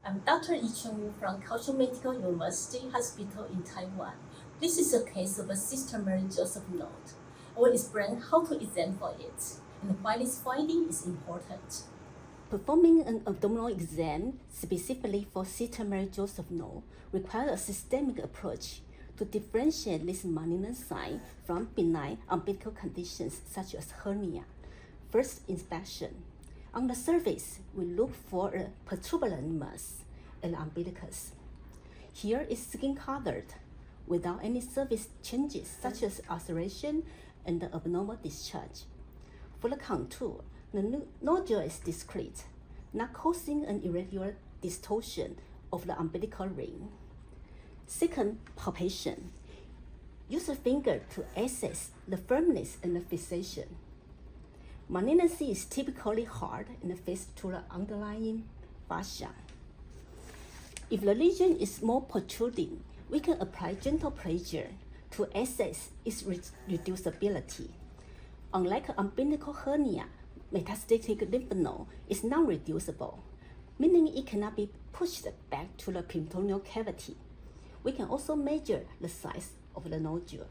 I'm Dr. Yi Cheng from Kaohsiung Medical University Hospital in Taiwan. This is a case of a cyst Marie-Joseph node. I will explain how to examine for it and why this finding is important. Performing an abdominal exam specifically for cyst Marie-Joseph node requires a systemic approach to differentiate this malignant sign from benign umbilical conditions such as hernia. First, inspection. On the surface, we look for a protuberant mass in the umbilicus. Here is skin-colored, without any surface changes such as ulceration and abnormal discharge. For the contour, the nodule is discrete, not causing an irregular distortion of the umbilical ring. Second, palpation. Use a finger to assess the firmness and the fixation. Malignancy is typically hard and affects to the underlying fascia. If the lesion is more protruding, we can apply gentle pressure to assess its reducibility. Unlike umbilical hernia, metastatic lymph node is non-reducible, meaning it cannot be pushed back to the peritoneal cavity. We can also measure the size of the nodule.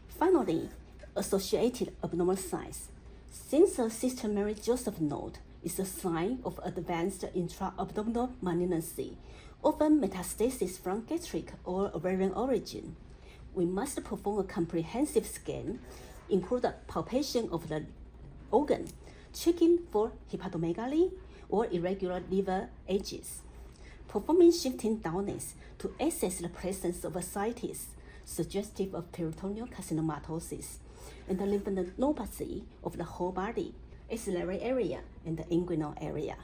Finally, associated abnormal signs. Since a cyst Marie-Joseph node is a sign of advanced intra-abdominal malignancy, often metastasis from gastric or ovarian origin, we must perform a comprehensive scan, including palpation of the organ, checking for hepatomegaly or irregular liver edges, performing shifting downwards to assess the presence of ascites, suggestive of peritoneal carcinomatosis, and the lymphadenopathy of the whole body, axillary area, and the inguinal area.